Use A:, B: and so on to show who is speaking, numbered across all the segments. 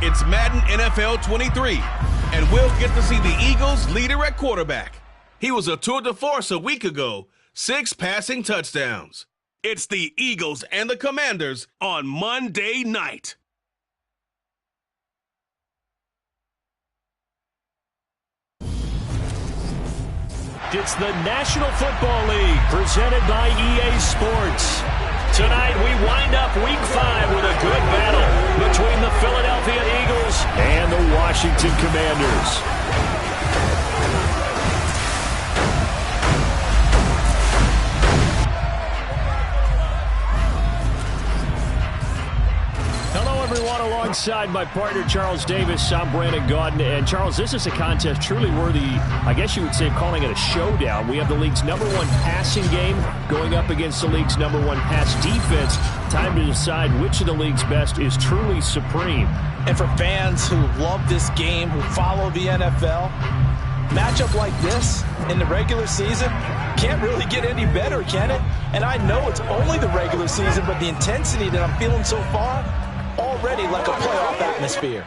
A: It's Madden NFL 23, and we'll get to see the Eagles' leader at quarterback. He was a tour de force a week ago, 6 passing touchdowns. It's the Eagles and the Commanders on Monday night.
B: It's the National Football League presented by EA Sports. Tonight we wind up Week 5 with a good battle between the Philadelphia Eagles and the Washington Commanders. Hello, everyone. Alongside my partner, Charles Davis, I'm Brandon Gaudin. And, Charles, this is a contest truly worthy, I guess you would say, calling it a showdown. We have the league's #1 passing game going up against the league's #1 pass defense. Time to decide which of the league's best is truly supreme.
C: And for fans who love this game, who follow the NFL, matchup like this in the regular season can't really get any better, can it? And I know it's only the regular season, but the intensity that I'm feeling so far, already like a playoff atmosphere.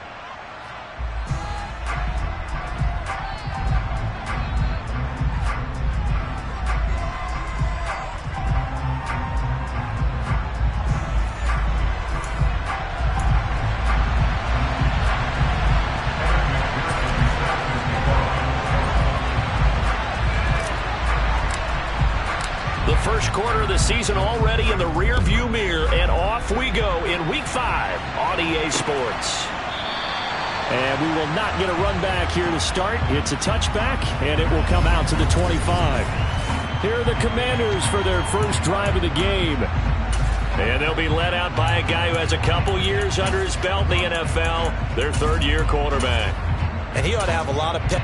B: The first quarter of the season already in the rear-view mirror, and off we go in Week 5 on EA Sports. And we will not get a run back here to start. It's a touchback, and it will come out to the 25. Here are the Commanders for their first drive of the game. And they'll be led out by a guy who has a couple years under his belt in the NFL, their third-year quarterback.
C: And he ought to have a lot of pep.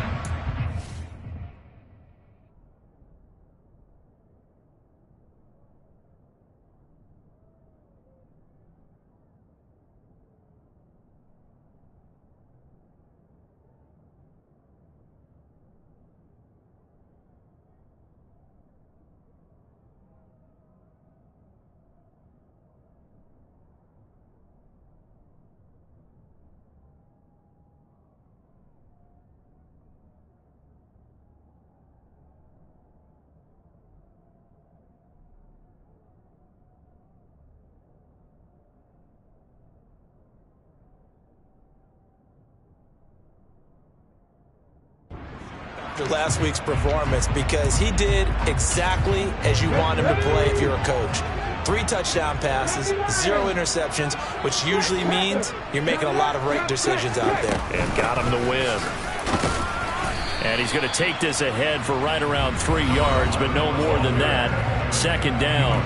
C: After last week's performance, because he did exactly as you want him to play if you're a coach. 3 touchdown passes, 0 interceptions, which usually means you're making a lot of right decisions out there.
B: And got him to win. And he's going to take this ahead for right around 3 yards, but no more than that. Second down.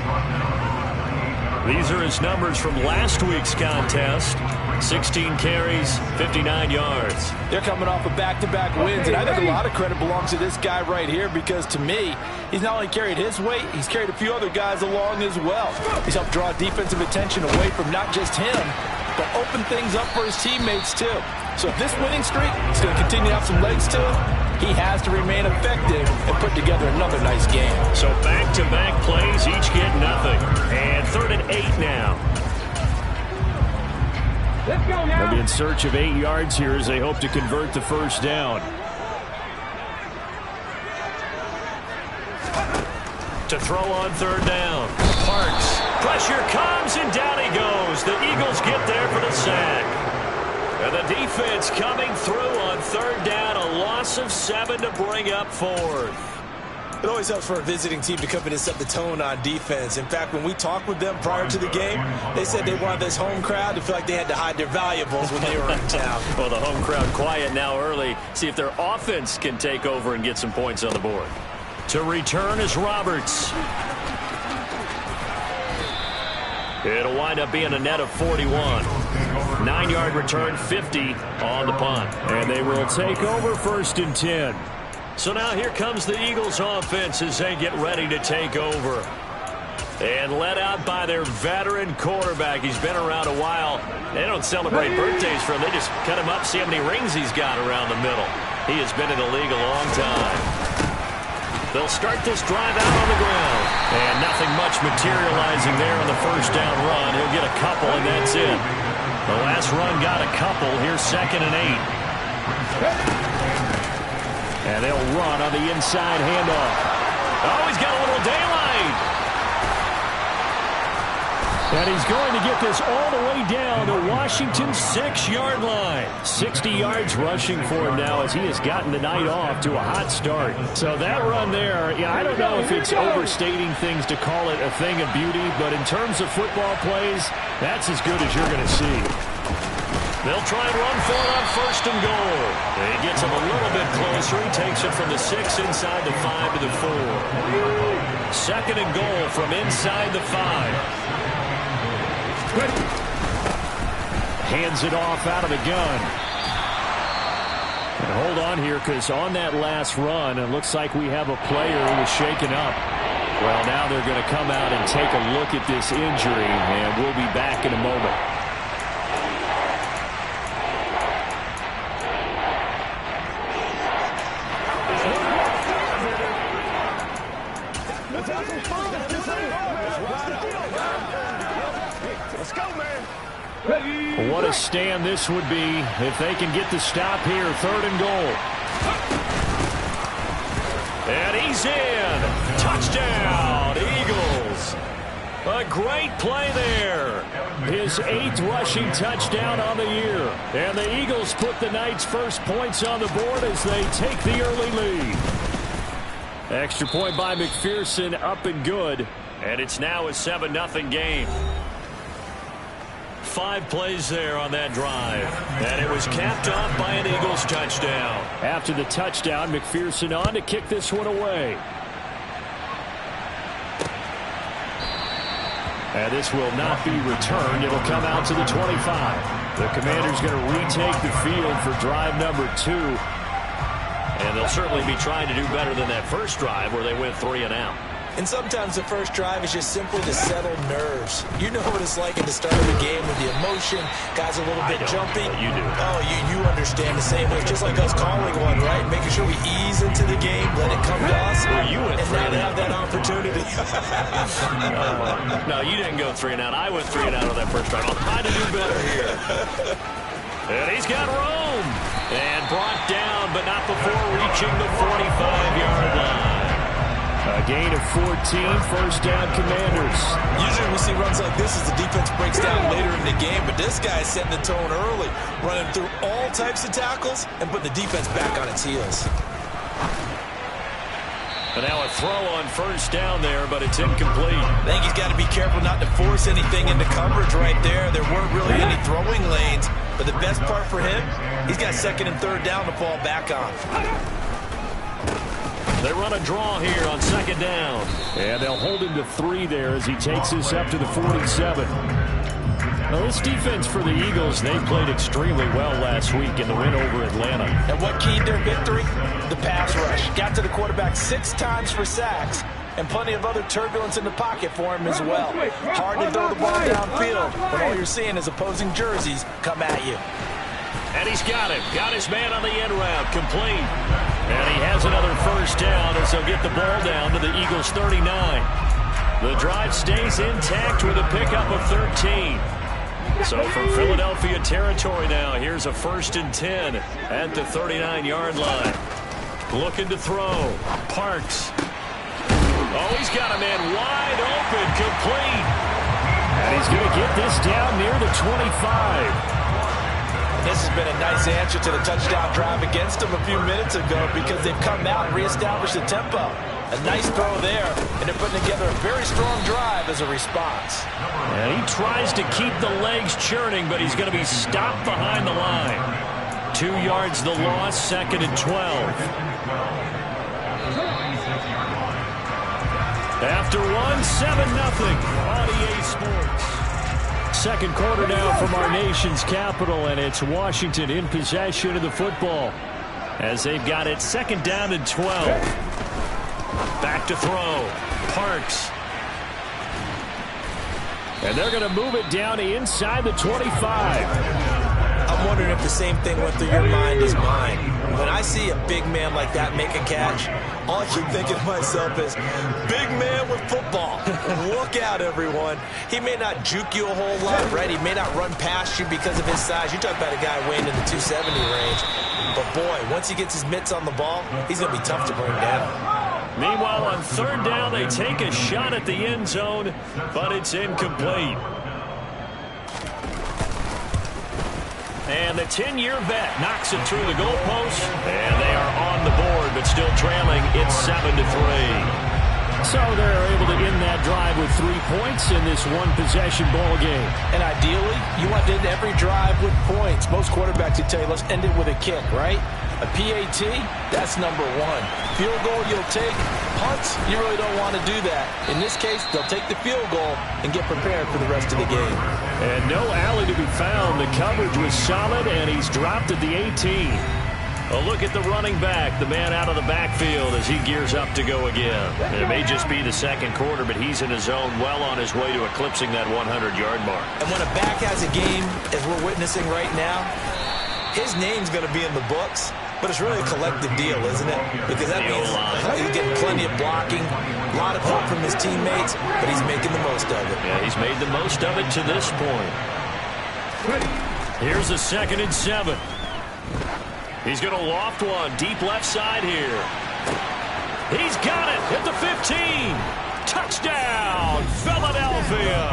B: These are his numbers from last week's contest. 16 carries, 59 yards.
C: They're coming off of back-to-back wins, and I think a lot of credit belongs to this guy right here because, to me, he's not only carried his weight, he's carried a few other guys along as well. He's helped draw defensive attention away from not just him, but open things up for his teammates, too. So if this winning streak is going to continue to have some legs to it, he has to remain effective and put together another nice game.
B: So back-to-back plays, each get nothing. And 3rd and 8 now. They'll be in search of 8 yards here as they hope to convert the first down. To throw on 3rd down. Parks. Pressure comes, and down he goes. The Eagles get there for the sack. And the defense coming through on 3rd down. A loss of 7 to bring up 4th.
C: It always helps for a visiting team to come in and set the tone on defense. In fact, when we talked with them prior to the game, they said they wanted this home crowd to feel like they had to hide their valuables when they were in town.
B: Well, the home crowd quiet now early. See if their offense can take over and get some points on the board. To return is Roberts. It'll wind up being a net of 41. 9-yard return, 50 on the punt. And they will take over 1st and 10. So now here comes the Eagles offense as they get ready to take over. And led out by their veteran quarterback. He's been around a while. They don't celebrate birthdays for him. They just cut him up, see how many rings he's got around the middle. He has been in the league a long time. They'll start this drive out on the ground. And nothing much materializing there on the first down run. He'll get a couple, and that's it. The last run got a couple. Here's 2nd and 8. And they'll run on the inside handoff. Oh, he's got a little daylight. And he's going to get this all the way down to Washington's 6-yard line. 60 yards rushing for him now as he has gotten the night off to a hot start. So that run there, yeah, I don't know if it's overstating things to call it a thing of beauty, but in terms of football plays, that's as good as you're going to see. They'll try and run for it on 1st and goal. He gets him a little bit closer. He takes it from the 6 inside the 5 to the 4. 2nd and goal from inside the 5. Hands it off out of the gun. And hold on here, because on that last run, it looks like we have a player who was shaken up. Well, now they're going to come out and take a look at this injury, and we'll be back in a moment.
D: Let's go, man.
B: What a stand this would be if they can get the stop here. 3rd and goal. And he's in. Touchdown, Eagles. A great play there. His 8th rushing touchdown on the year. And the Eagles put the night's first points on the board as they take the early lead. Extra point by McPherson, up and good. And it's now a 7-0 game. 5 plays there on that drive. And it was capped off by an Eagles touchdown. After the touchdown, McPherson on to kick this one away. And this will not be returned. It'll come out to the 25. The Commanders going to retake the field for drive number 2. And they'll certainly be trying to do better than that first drive where they went 3 and out.
C: And sometimes the first drive is just simply to settle nerves. You know what it's like at the start of the game with the emotion. Guys are a little bit jumpy.
B: You do.
C: Oh, you understand the same way. It's just like us calling one, right? Making sure we ease into the game, let it come to us.
B: Well, you went
C: and now they have that opportunity.
B: No, you didn't go 3 and out. I went 3 and out on that first drive. I'll try to do better here. And he's got room. And brought down, but not before reaching the 45-yard line. A gain of 14, 1st down Commanders.
C: Usually we see runs like this as the defense breaks down later in the game, but this guy's setting the tone early, running through all types of tackles and putting the defense back on its heels.
B: And now a throw on 1st down there, but it's incomplete.
C: I think he's got to be careful not to force anything into coverage right there. There weren't really any throwing lanes, but the best part for him, he's got 2nd and 3rd down to fall back on.
B: They run a draw here on 2nd down. And they'll hold him to 3 there as he takes this up to the 47. Now, this defense for the Eagles, they played extremely well last week in the win over Atlanta.
C: And what keyed their victory? The pass rush. Got to the quarterback 6 times for sacks, and plenty of other turbulence in the pocket for him as well. Hard to throw the ball downfield, but all you're seeing is opposing jerseys come at you.
B: And he's got it. Got his man on the end route. Complete. And he has another 1st down as they'll get the ball down to the Eagles' 39. The drive stays intact with a pickup of 13. So from Philadelphia territory now, here's a 1st and 10 at the 39-yard line. Looking to throw. Parks. Oh, he's got a man wide open. Complete. And he's going to get this down near the 25.
C: This has been a nice answer to the touchdown drive against them a few minutes ago because they've come out and reestablished the tempo. A nice throw there, and they're putting together a very strong drive as a response.
B: And he tries to keep the legs churning, but he's going to be stopped behind the line. 2 yards the loss, 2nd and 12. After 7-0 on EA Sports. 2nd quarter now from our nation's capital, and it's Washington in possession of the football as they've got it 2nd down and 12. Back to throw. Parks. And they're going to move it down to inside the 25.
C: I'm wondering if the same thing went through your mind as mine. When I see a big man like that make a catch, all I keep thinking to myself is, big man with football. Look out, everyone. He may not juke you a whole lot, right? He may not run past you because of his size. You talk about a guy weighing in the 270 range. But, boy, once he gets his mitts on the ball, he's going to be tough to bring down.
B: Meanwhile, on third down, they take a shot at the end zone, but it's incomplete. And the 10-year vet knocks it through the goalpost, and they are on the board, but still trailing. It's 7-3. So they're able to end that drive with 3 points in this one-possession ball game.
C: And ideally, you want to end every drive with points. Most quarterbacks would tell you, let's end it with a kick, right? A PAT, that's number one. Field goal you'll take. Punts, you really don't want to do that. In this case, they'll take the field goal and get prepared for the rest of the game.
B: And no alley to be found. The coverage was solid, and he's dropped at the 18. A look at the running back, the man out of the backfield as he gears up to go again. It may just be the second quarter, but he's in his zone, well on his way to eclipsing that 100-yard mark. And
C: when a back has a game, as we're witnessing right now, his name's going to be in the books, but it's really a collective deal, isn't it? Because that means he's getting plenty of blocking, a lot of help from his teammates, but he's making the most of it.
B: Yeah, he's made the most of it to this point. Here's a 2nd and 7. He's going to loft one deep left side here. He's got it at the 15. Touchdown, Philadelphia.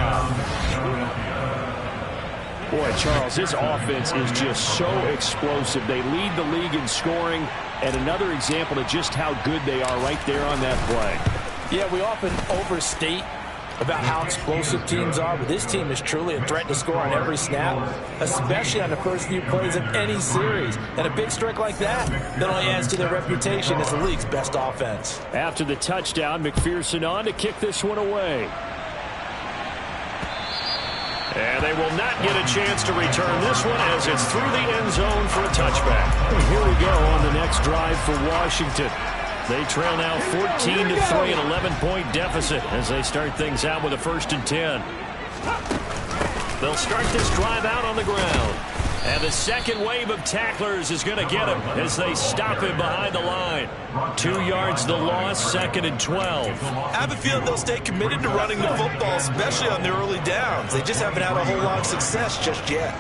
B: Boy, Charles, this offense is just so explosive. They lead the league in scoring, and another example of just how good they are right there on that play.
C: Yeah, we often overstate about how explosive teams are, but this team is truly a threat to score on every snap, especially on the first few plays of any series. And a big strike like that not only adds to their reputation as the league's best offense.
B: After the touchdown, McPherson on to kick this one away. And they will not get a chance to return this one as it's through the end zone for a touchback. And here we go on the next drive for Washington. They trail now 14-3, an 11-point deficit as they start things out with a 1st and 10. They'll start this drive out on the ground. And the second wave of tacklers is going to get him as they stop him behind the line. 2 yards the loss, 2nd and 12.
C: I have a feeling they'll stay committed to running the football, especially on the early downs. They just haven't had a whole lot of success just yet.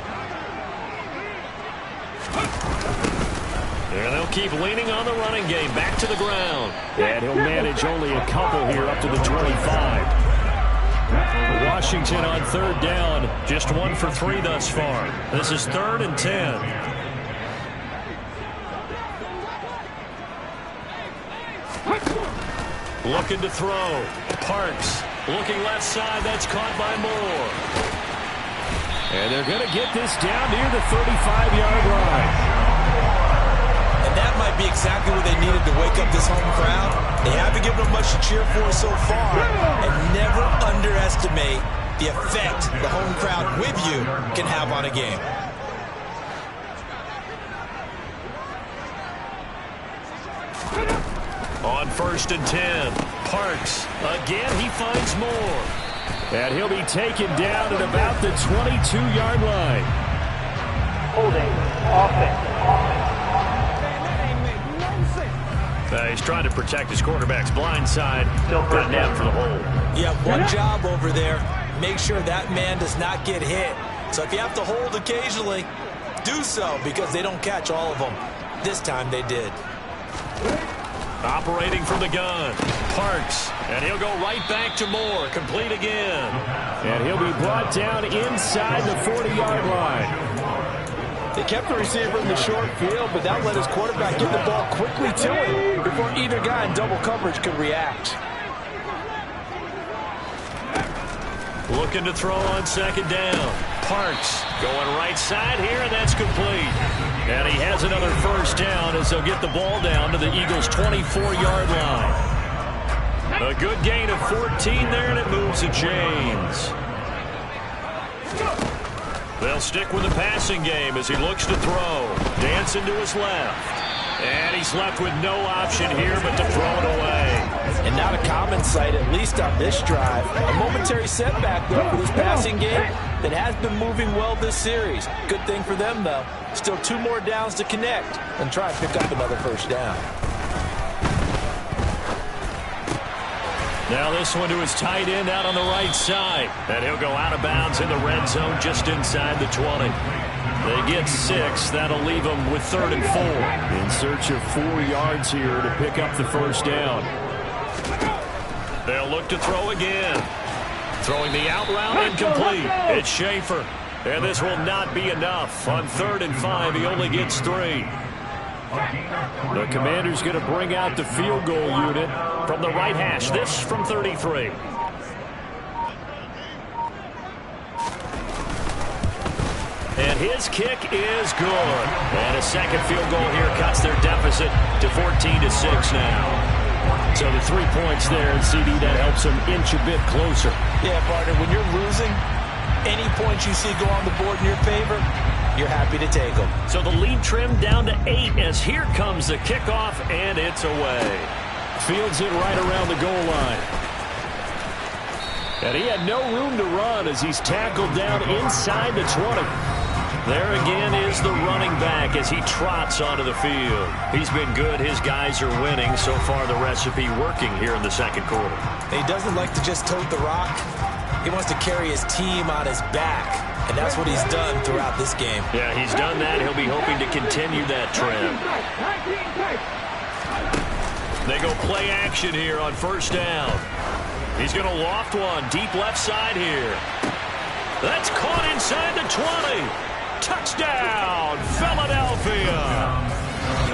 B: And they'll keep leaning on the running game. Back to the ground. And he'll manage only a couple here up to the 25. Washington on third down. Just 1 for 3 thus far. This is 3rd and 10. Looking to throw. Parks looking left side. That's caught by Moore. And they're going to get this down near the 35-yard line.
C: That might be exactly what they needed to wake up this home crowd. They haven't given them much to cheer for so far, and never underestimate the effect the home crowd with you can have on a game.
B: On 1st and 10, Parks. Again, he finds Moore. And he'll be taken down at about the 22-yard line.
D: Holding, offense.
B: He's trying to protect his quarterback's blind side. Got down for the hold.
C: You have one job over there. Make sure that man does not get hit. So if you have to hold occasionally, do so because they don't catch all of them. This time they did.
B: Operating from the gun. Parks. And he'll go right back to Moore. Complete again. And he'll be brought down inside the 40-yard line.
C: They kept the receiver in the short field, but that let his quarterback get the ball quickly to him before either guy in double coverage could react.
B: Looking to throw on 2nd down. Parks going right side here, and that's complete. And he has another 1st down as they'll get the ball down to the Eagles' 24-yard line. A good gain of 14 there, and it moves the chains. They'll stick with the passing game as he looks to throw. Dancing to his left. And he's left with no option here but to throw it away.
C: And not a common sight, at least on this drive. A momentary setback, though, for this passing game that has been moving well this series. Good thing for them, though. Still 2 more downs to connect and try and pick up another first down.
B: Now this one to his tight end out on the right side. And he'll go out of bounds in the red zone just inside the 20. They get 6. That'll leave them with 3rd and 4. In search of 4 yards here to pick up the first down. They'll look to throw again. Throwing the out route incomplete. It's Schaefer. And this will not be enough. On 3rd and 5, he only gets 3. The Commander's going to bring out the field goal unit from the right hash. This from 33. And his kick is good. And a second field goal here cuts their deficit to 14-6 now. So the 3 points there, and CD, that helps them inch a bit closer.
C: Yeah, partner, when you're losing, any points you see go on the board in your favor, you're happy to take them.
B: So the lead trimmed down to 8 as here comes the kickoff, and it's away. Fields it right around the goal line. And he had no room to run as he's tackled down inside the 20. There again is the running back as he trots onto the field. He's been good. His guys are winning. So far, the recipe working here in the second quarter.
C: He doesn't like to just tote the rock. He wants to carry his team on his back, and that's what he's done throughout this game.
B: Yeah, he's done that. He'll be hoping to continue that trend. They go play action here on first down. He's going to loft one deep left side here. That's caught inside the 20. Touchdown, Philadelphia.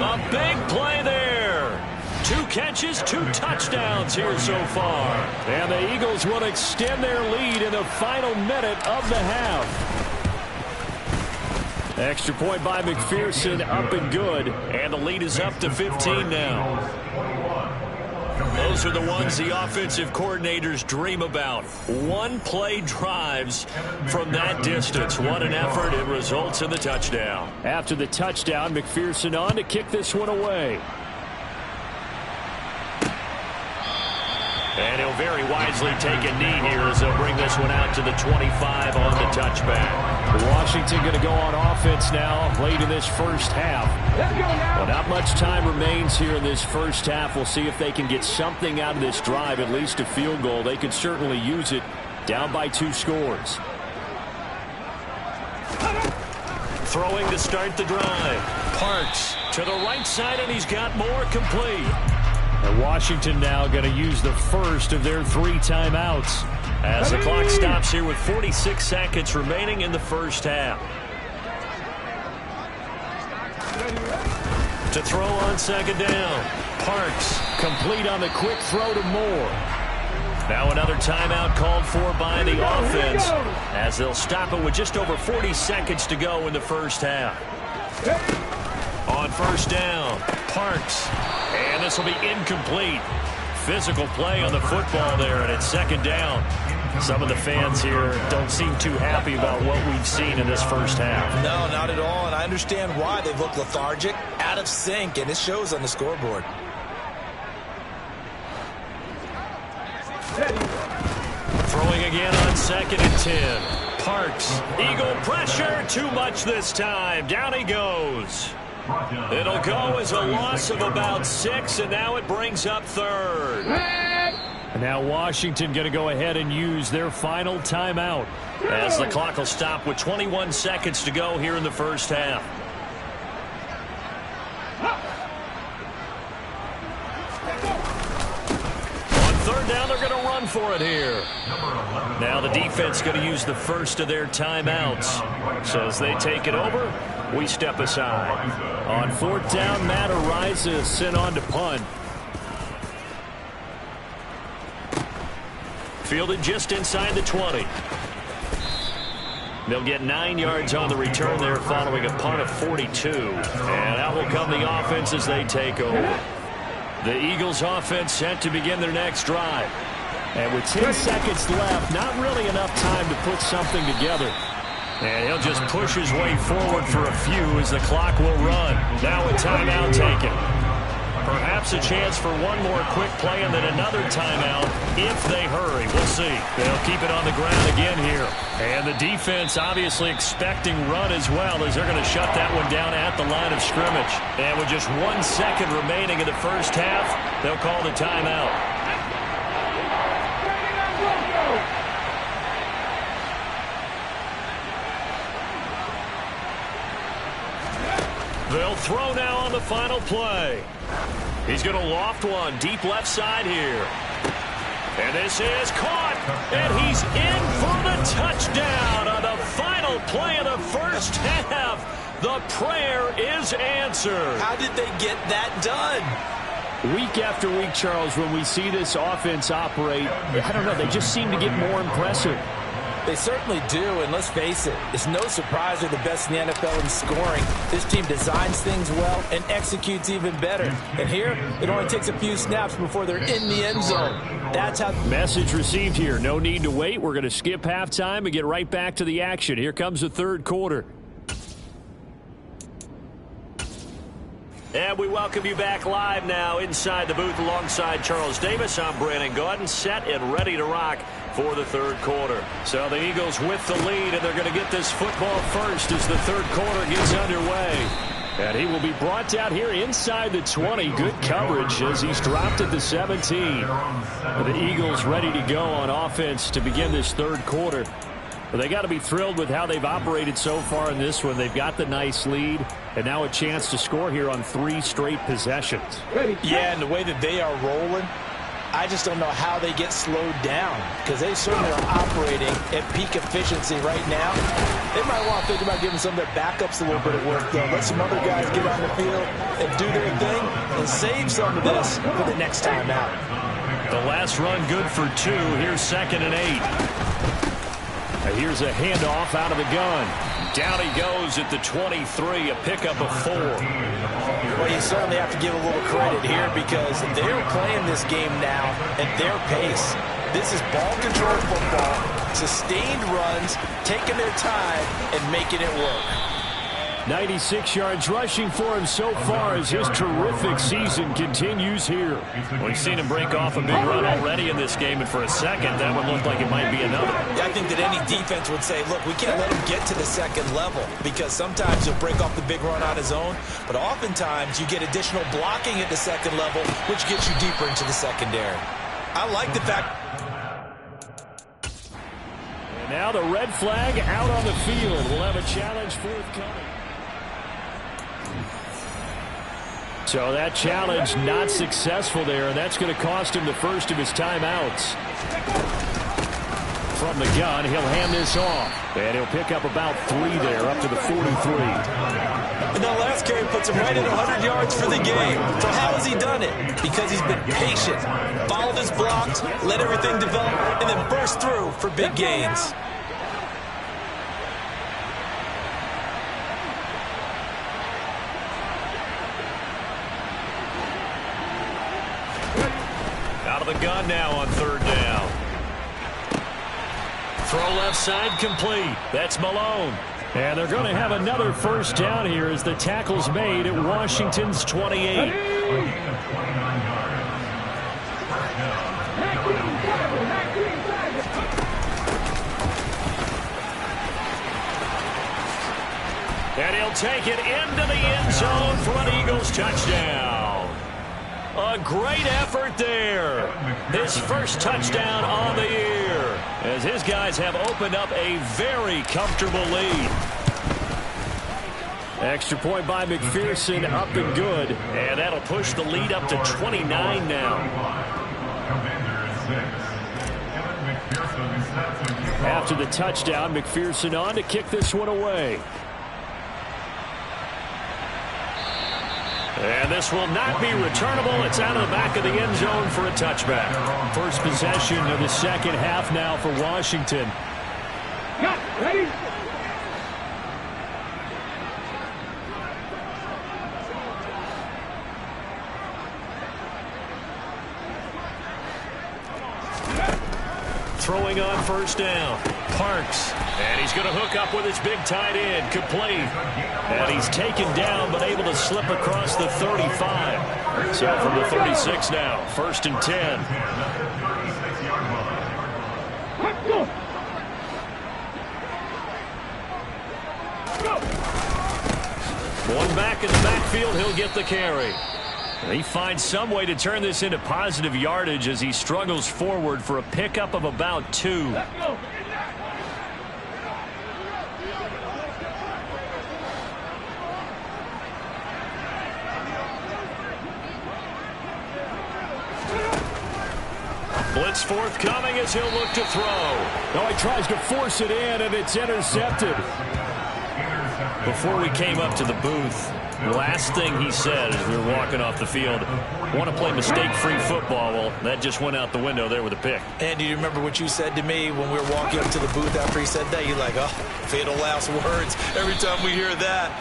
B: A big play there. 2 catches, 2 touchdowns here so far. And the Eagles will extend their lead in the final minute of the half. Extra point by McPherson, up and good. And the lead is up to 15 now. Those are the ones the offensive coordinators dream about. 1-play drives from that distance. What an effort. It results in the touchdown. After the touchdown, McPherson on to kick this one away. And he'll very wisely take a knee here as they'll bring this one out to the 25 on the touchback. Washington going to go on offense now late in this first half. Well, not much time remains here in this first half. We'll see if they can get something out of this drive, at least a field goal. They could certainly use it down by 2 scores. Throwing to start the drive. Parks to the right side, and he's got more complete. And Washington now going to use the first of their 3 timeouts as the clock stops here with 46 seconds remaining in the first half. To throw on second down. Parks complete on the quick throw to Moore. Now another timeout called for by the offense as they'll stop it with just over 40 seconds to go in the first half. On first down, Parks. And this will be incomplete. Physical play on the football there, and it's second down. Some of the fans here don't seem too happy about what we've seen in this first half.
C: No, not at all, and I understand why. They've looked lethargic, out of sync, and it shows on the scoreboard.
B: Throwing again on 2nd and 10. Parks, Eagle pressure, too much this time. Down he goes. It'll go as a loss of about 6, and now it brings up 3rd. And now Washington going to go ahead and use their final timeout as the clock will stop with 21 seconds to go here in the first half. On 3rd down, they're going to run for it here. Now the defense going to use the first of their timeouts. So as they take it over, we step aside. On 4th down, Matt Ariza sent on to punt. Fielded just inside the 20. They'll get 9 yards on the return there following a punt of 42. And out will come the offense as they take over. The Eagles offense set to begin their next drive. And with 10 seconds left, not really enough time to put something together. And he'll just push his way forward for a few as the clock will run. Now a timeout taken. Perhaps a chance for one more quick play and then another timeout if they hurry. We'll see. They'll keep it on the ground again here. And the defense obviously expecting run as well as they're going to shut that one down at the line of scrimmage. And with just 1 second remaining in the first half, they'll call the timeout. They'll throw now on the final play. He's going to loft one deep left side here. And this is caught. And he's in for the touchdown on the final play of the first half. The prayer is answered.
C: How did they get that done?
E: Week after week, Charles, when we see this offense operate, I don't know, they just seem to get more impressive.
C: They certainly do, and let's face it, it's no surprise they're the best in the NFL in scoring. This team designs things well and executes even better. And here, it only takes a few snaps before they're in the end zone. That's how...
E: Message received here. No need to wait. We're going to skip halftime and get right back to the action. Here comes the third quarter.
B: And we welcome you back live now inside the booth alongside Charles Davis. I'm Brandon Gaudin, set and ready to rock for the third quarter. So the Eagles with the lead, and they're going to get this football first as the third quarter gets underway. And he will be brought down here inside the 20. Good coverage as he's dropped at the 17. The Eagles ready to go on offense to begin this third quarter. But they got to be thrilled with how they've operated so far in this one. They've got the nice lead, and now a chance to score here on 3 straight possessions.
C: Yeah, and the way that they are rolling, I just don't know how they get slowed down, because they certainly are operating at peak efficiency right now. They might want to think about giving some of their backups a little bit of work, though. Let some other guys get on the field and do their thing and save some of this for the next time out.
B: The last run good for 2. Here's 2nd and 8. Here's a handoff out of the gun. Down he goes at the 23, a pickup of 4.
C: Well, you certainly have to give a little credit here because they're playing this game now at their pace. This is ball control football, sustained runs, taking their time and making it work.
E: 96 yards rushing for him so far as his terrific season continues here.
B: We've seen him break off a big run already in this game, and for a second, that would look like it might be another.
C: Yeah, I think that any defense would say, look, we can't let him get to the second level because sometimes he'll break off the big run on his own, but oftentimes you get additional blocking at the second level, which gets you deeper into the secondary. I like the fact...
E: And now the red flag out on the field. We'll have a challenge forthcoming. So that challenge not successful there, and that's going to cost him the first of his timeouts. From the gun, he'll hand this off, and he'll pick up about 3 there, up to the 43.
C: And that last carry puts him right at 100 yards for the game. So how has he done it? Because he's been patient, followed his blocks, let everything develop, and then burst through for big gains.
B: The gun now on 3rd down. Throw left side complete. That's Malone.
E: And they're going to have another first down here as the tackle's made at Washington's 28.
B: And he'll take it into the end zone for an Eagles touchdown. A great effort there. His first touchdown on the year as his guys have opened up a very comfortable lead.
E: Extra point by McPherson, up and good.
B: And that'll push the lead up to 29 now.
E: After the touchdown, McPherson on to kick this one away.
B: And this will not be returnable. It's out of the back of the end zone for a touchback.
E: First possession of the second half now for Washington.
D: Ready?
B: throwing on first down. Parks. And he's going to hook up with his big tight end. Complete. And he's taken down but able to slip across the 35. So from the 36 now, 1st and 10. One back in the backfield, he'll get the carry. And he finds some way to turn this into positive yardage as he struggles forward for a pickup of about 2. Blitz forthcoming as he'll look to throw.
E: No, he tries to force it in, and it's intercepted.
B: Before we came up to the booth, the last thing he said as we were walking off the field, want to play mistake-free football. Well, that just went out the window there with a pick.
C: Andy, do you remember what you said to me when we were walking up to the booth after he said that? You're like, oh, fatal last words. Every time we hear that,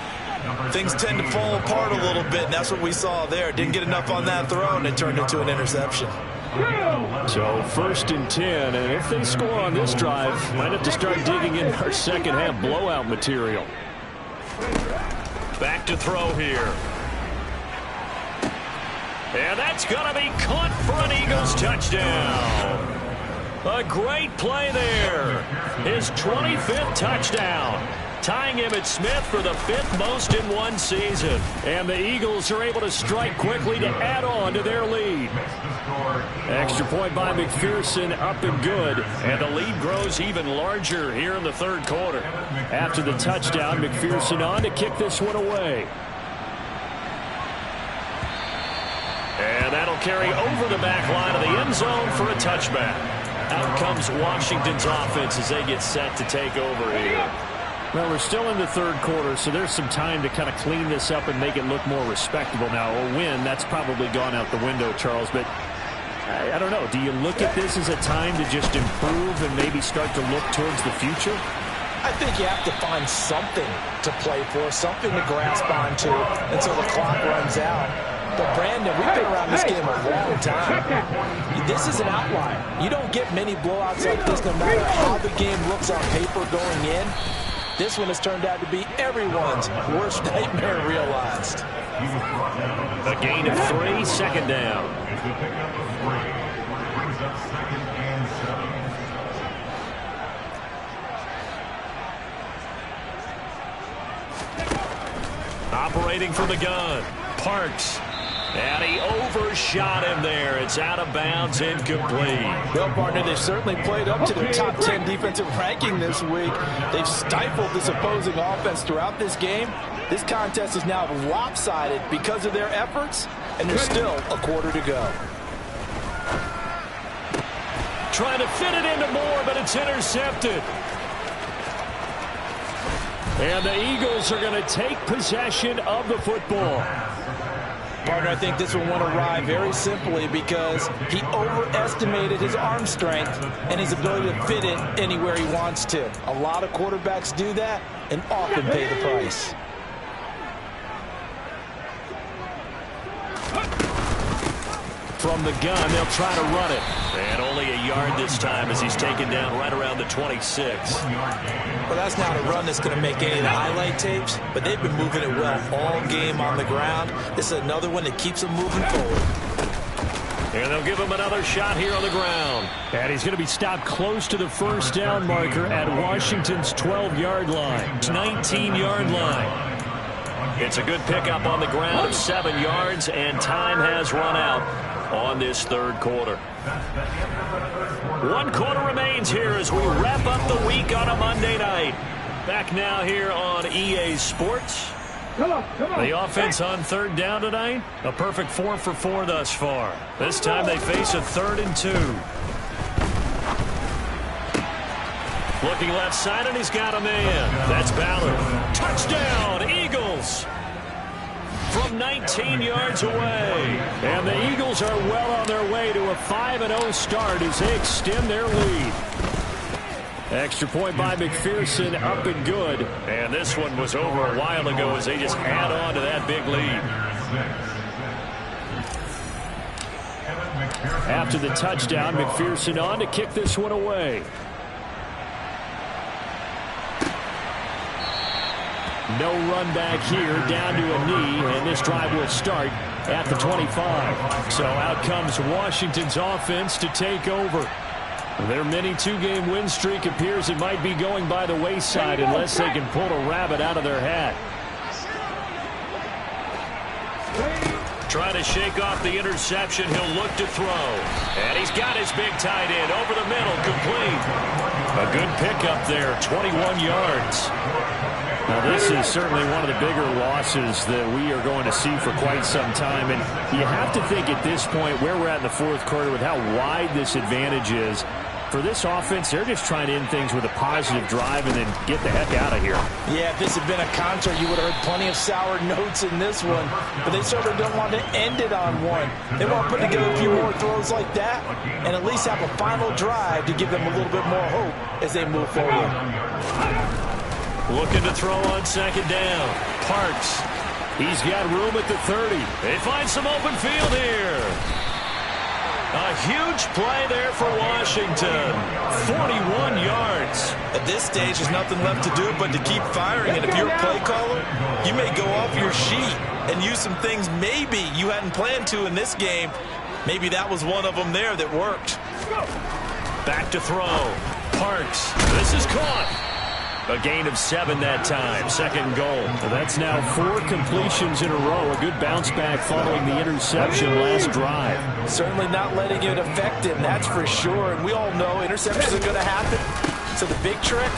C: things tend to fall apart a little bit, and that's what we saw there. Didn't get enough on that throw, and it turned into an interception.
E: So 1st and 10, and if they score on this drive, might have to start digging in our second half blowout material.
B: Back to throw here. And that's going to be caught for an Eagles touchdown. A great play there. His 25th touchdown. Tying Emmitt Smith for the 5th most in one season. And the Eagles are able to strike quickly to add on to their lead. Extra point by McPherson, up and good. And the lead grows even larger here in the 3rd quarter. After the touchdown, McPherson on to kick this one away. And that'll carry over the back line of the end zone for a touchback. Out comes Washington's offense as they get set to take over here.
E: Well, we're still in the 3rd quarter, so there's some time to kind of clean this up and make it look more respectable now. A win, that's probably gone out the window, Charles, but I don't know. Do you look at this as a time to just improve and maybe start to look towards the future?
C: I think you have to find something to play for, something to grasp onto until the clock runs out. But, Brandon, we've been around this game a long time. This is an outlier. You don't get many blowouts like this no matter how the game looks on paper going in. This one has turned out to be everyone's worst nightmare realized.
B: A gain of 3, 2nd down. Operating from the gun, Parks. And he overshot him there. It's out of bounds, incomplete.
C: Well, partner, they've certainly played up to their top 10 defensive ranking this week. They've stifled this opposing offense throughout this game. This contest is now lopsided because of their efforts, and there's still a quarter to go.
B: Trying to fit it into Moore, but it's intercepted. And the Eagles are going to take possession of the football.
C: Partner, I think this will want to ride very simply because he overestimated his arm strength and his ability to fit it anywhere he wants to. A lot of quarterbacks do that and often pay the price.
B: From the gun, they'll try to run it. And only a yard this time as he's taken down right around the 26.
C: Well, that's not a run that's going to make any of the highlight tapes, but they've been moving it well all game on the ground. This is another one that keeps them moving forward.
B: And they'll give him another shot here on the ground.
E: And he's going to be stopped close to the 1st down marker at Washington's 12-yard line.
B: 19-yard line. It's a good pickup on the ground of 7 yards, and time has run out on this 3rd quarter. 1 quarter remains here as we wrap up the week on a Monday night. Back now here on EA Sports. The offense on 3rd down tonight, a perfect 4 for 4 thus far. This time they face a 3rd and 2. Looking left side, and he's got a man. That's Ballard. Touchdown, Eagles! From 19 yards away. And the Eagles are well on their way to a 5-0 start as they extend their lead. Extra point by McPherson, up and good. And this one was over a while ago as they just add on to that big lead.
E: After the touchdown, McPherson on to kick this one away. No run back here, down to a knee, and this drive will start at the 25. So out comes Washington's offense to take over. Their mini two-game win streak appears it might be going by the wayside unless they can pull a rabbit out of their hat.
B: Trying to shake off the interception. He'll look to throw. And he's got his big tight end over the middle, complete. A good pickup there, 21 yards.
E: Now, this is certainly one of the bigger losses that we are going to see for quite some time. And you have to think at this point where we're at in the fourth quarter with how wide this advantage is. For this offense, they're just trying to end things with a positive drive and then get the heck out of here.
C: Yeah, if this had been a concert, you would have heard plenty of sour notes in this one. But they certainly don't want to end it on one. They want to put together a few more throws like that and at least have a final drive to give them a little bit more hope as they move forward.
B: Looking to throw on second down. Parks.
E: He's got room at the 30.
B: They find some open field here. A huge play there for Washington. 41 yards.
C: At this stage, there's nothing left to do but to keep firing. And if you're a play caller, you may go off your sheet and use some things maybe you hadn't planned to in this game. Maybe that was one of them there that worked.
B: Back to throw. Parks. This is caught. A gain of 7 that time. Second goal.
E: That's now 4 completions in a row. A good bounce back following the interception last drive.
C: Certainly not letting it affect him, that's for sure. And we all know interceptions are going to happen. So the big trick,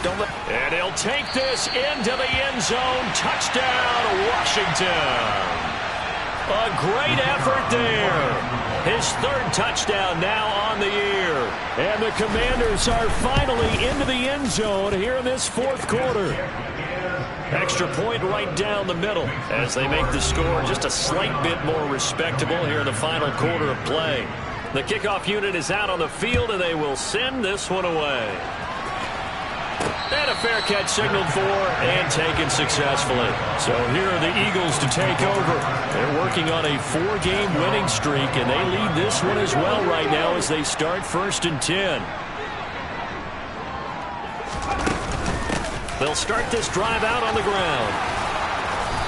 C: don't let...
B: And he'll take this into the end zone. Touchdown, Washington. A great effort there. His third touchdown now on the year.
E: And the Commanders are finally into the end zone here in this fourth quarter.
B: Extra point right down the middle as they make the score just a slight bit more respectable here in the final quarter of play. The kickoff unit is out on the field, and they will send this one away. And a fair catch signaled for and taken successfully. So here are the Eagles to take over. They're working on a 4-game winning streak, and they lead this one as well right now as they start 1st and 10. They'll start this drive out on the ground.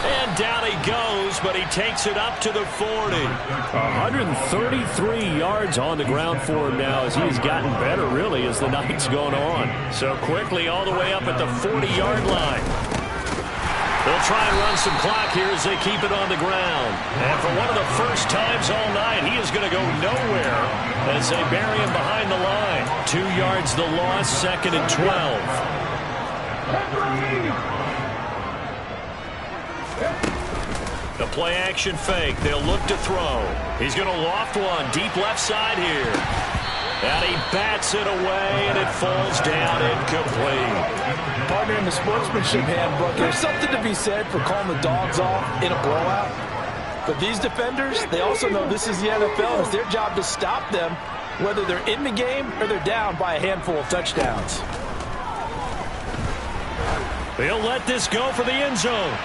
B: And down he goes, but he takes it up to the 40.
E: 133 yards on the ground for him now as he has gotten better, really, as the night's gone on.
B: So quickly all the way up at the 40-yard line. They'll try and run some clock here as they keep it on the ground. And for one of the first times all night, he is going to go nowhere as they bury him behind the line. 2 yards the loss, 2nd and 12. The play-action fake. They'll look to throw. He's going to loft one deep left side here. And he bats it away, and it falls down incomplete.
C: Partner, in the sportsmanship handbook, there's something to be said for calling the dogs off in a blowout. But these defenders, they also know this is the NFL. It's their job to stop them, whether they're in the game or they're down by a handful of touchdowns.
B: They'll let this go for the end zone.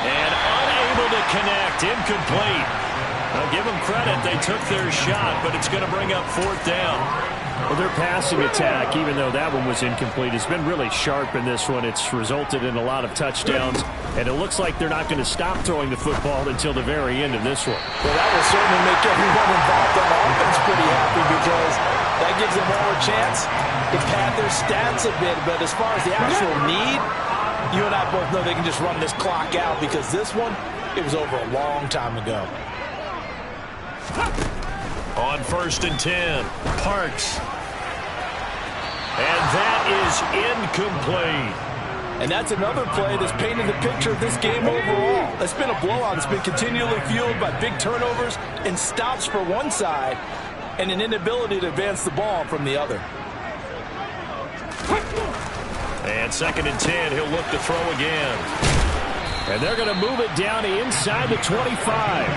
B: And unable to connect, incomplete. I'll give them credit, they took their shot, but it's going to bring up 4th down.
E: Well, their passing attack, even though that one was incomplete, has been really sharp in this one. It's resulted in a lot of touchdowns, and it looks like they're not going to stop throwing the football until the very end of this one.
C: Well, that will certainly make everyone involved on offense pretty happy because that gives them more chance to pad their stats a bit. But as far as the actual need, you and I both know they can just run this clock out because this one, it was over a long time ago.
B: On 1st and 10, Parks. And that is incomplete.
C: And that's another play that's painted the picture of this game overall. It's been a blowout. It's been continually fueled by big turnovers and stops for one side and an inability to advance the ball from the other.
B: And 2nd and 10, he'll look to throw again.
E: And they're going to move it down to inside the 25.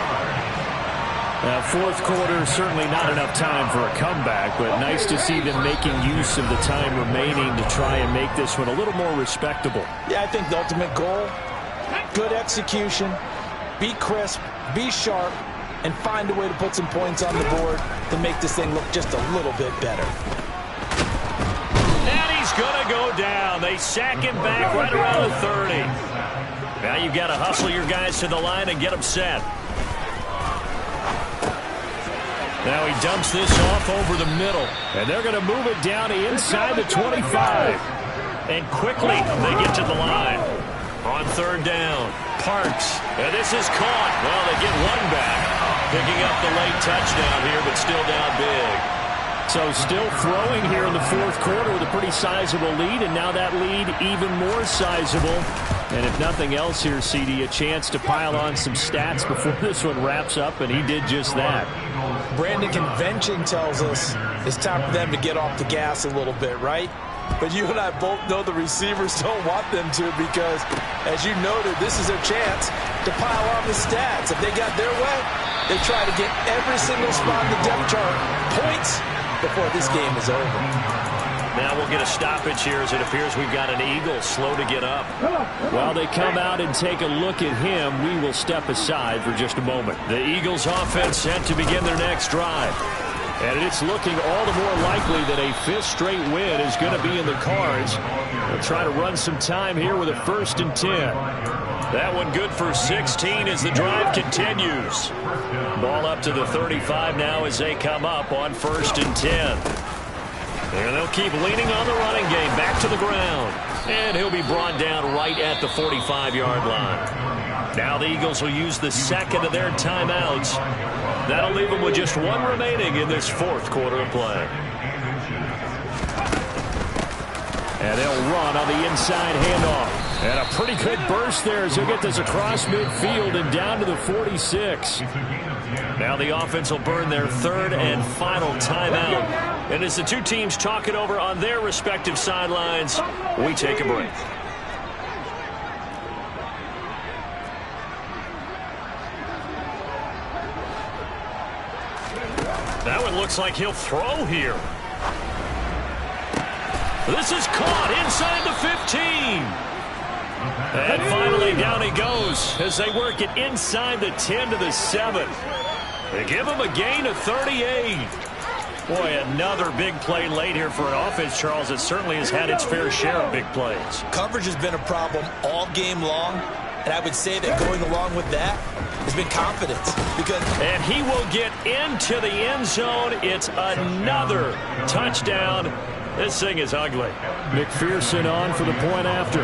E: Now, fourth quarter, certainly not enough time for a comeback, but nice to see them making use of the time remaining to try and make this one a little more respectable.
C: Yeah, I think the ultimate goal, good execution, be crisp, be sharp, and find a way to put some points on the board to make this thing look just a little bit better.
B: And he's going to go down. They sack him back right around the 30. Now you've got to hustle your guys to the line and get them set. Now he dumps this off over the middle. And they're going to move it down inside the 25. And quickly they get to the line. On third down, Parks. And this is caught. Well, they get one back. Picking up the late touchdown here, but still down big.
E: So still throwing here in the fourth quarter with a pretty sizable lead, and now that lead even more sizable. And if nothing else here, CD, a chance to pile on some stats before this one wraps up, and he did just that.
C: Brandon, convention tells us it's time for them to get off the gas a little bit, right? But you and I both know the receivers don't want them to because, as you noted, this is their chance to pile on the stats. If they got their way, they try to get every single spot in the depth chart points before this game is over.
B: Now we'll get a stoppage here as it appears we've got an Eagle slow to get up.
E: While they come out and take a look at him, we will step aside for just a moment.
B: The Eagles offense set to begin their next drive.
E: And it's looking all the more likely that a fifth straight win is going to be in the cards. They'll try to run some time here with a 1st and 10.
B: That one good for 16 as the drive continues. Ball up to the 35 now as they come up on 1st and 10. And they'll keep leaning on the running game back to the ground. And he'll be brought down right at the 45-yard line. Now the Eagles will use the second of their timeouts. That'll leave them with just one remaining in this fourth quarter of play.
E: And they'll run on the inside handoff. And a pretty good burst there as he'll get this across midfield and down to the 46.
B: Now the offense will burn their third and final timeout. And as the two teams talk it over on their respective sidelines, we take a break. That one looks like he'll throw here. This is caught inside the 15. And finally down he goes as they work it inside the 10 to the 7. They give him a gain of 38. Boy, another big play late here for an offense, Charles, that certainly has had its fair share of big plays.
C: Coverage has been a problem all game long, and I would say that going along with that has been confidence.
B: And he will get into the end zone. It's another touchdown. This thing is ugly.
E: McPherson on for the point after.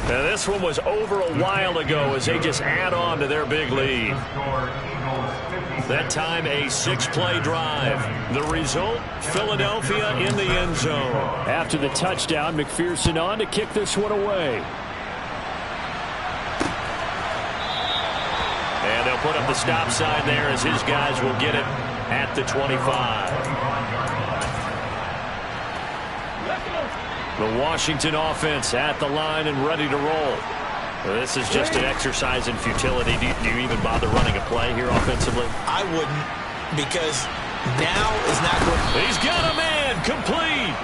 B: Now this one was over a while ago as they just add on to their big lead. That time a 6-play drive. The result, Philadelphia in the end zone.
E: After the touchdown, McPherson on to kick this one away.
B: And they'll put up the stop sign there as his guys will get it at the 25. The Washington offense at the line and ready to roll. This is just an exercise in futility. Do you even bother running a play here offensively?
C: I wouldn't, because now is not good.
B: He's got a man complete.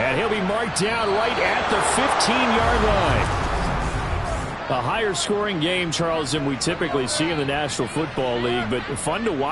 E: And he'll be marked down right at the 15-yard line. A higher scoring game, Charles, than we typically see in the National Football League, but fun to watch.